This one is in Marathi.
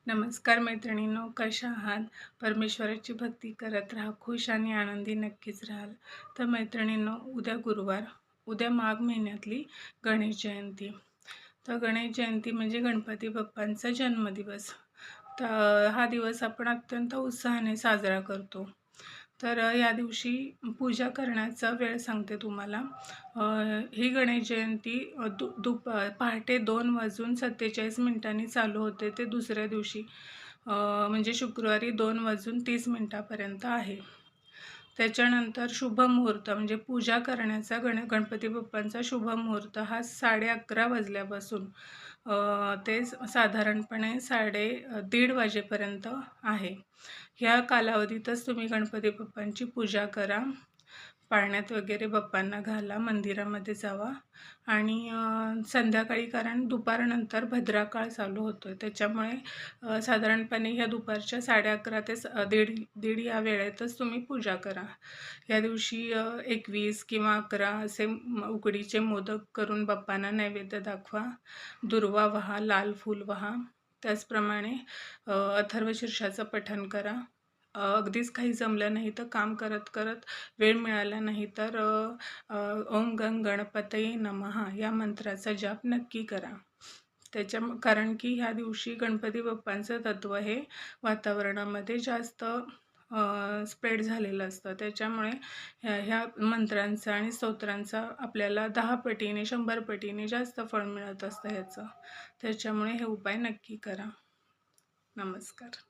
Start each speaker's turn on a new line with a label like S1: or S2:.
S1: नमस्कार मैत्रिणींनो, कशा आहात? परमेश्वराची भक्ती करत राहा, खुश आणि आनंदी नक्कीच राहाल. तर मैत्रिणींनो, उद्या गुरुवार, उद्या माघ महिन्यातली गणेश जयंती. तर गणेश जयंती म्हणजे गणपती बाप्पांचा जन्मदिवस. तर हा दिवस आपण अत्यंत उत्साहाने साजरा करतो. तर या दिवशी पूजा करण्याचा वेळ सांगते तुम्हाला. ही गणेश जयंती पहाटे 2:47 चालू होते ते दुसऱ्या दिवशी म्हणजे शुक्रवारी 2:30 आहे. त्याच्यानंतर शुभ मुहूर्त म्हणजे पूजा करण्याचा गणपती बाप्पांचा शुभ मुहूर्त हा 11:30 वाजल्यापासून ते साधारणपणे 1:30 वाजेपर्यंत आहे. ह्या कालावधीतच तुम्ही गणपती बाप्पांची पूजा करा, पाळण्यात वगैरे बाप्पांना घाला, मंदिरामध्ये जावा आणि संध्याकाळी, कारण दुपारनंतर भद्राकाळ चालू होतो, त्याच्यामुळे साधारणपणे ह्या दुपारच्या 11:30 ते दीड या वेळेतच तुम्ही पूजा करा. या दिवशी 21 किंवा 11 असे उकडीचे मोदक करून बाप्पांना नैवेद्य दाखवा, दुर्वा वहा, लाल फूल वहा. त्याचप्रमाणे अथर्वशीर्षाचं पठण करा. अगदीच काही जमलं नाही तर काम करत करत वेळ मिळाला नाही तर ओम गंग गणपतये नमः या मंत्राचा जाप नक्की करा. कारण की ह्या दिवशी गणपती बाप्पांचं तत्त्व हे वातावरणामध्ये जास्त स्प्रेड झालेलं असतं, त्याच्यामुळे ह्या मंत्रांचा आणि स्तोत्रांचा आपल्याला 10 पटीने 100 पटीने जास्त फळ मिळत असतं ह्याचं. त्याच्यामुळे हे उपाय नक्की करा. नमस्कार.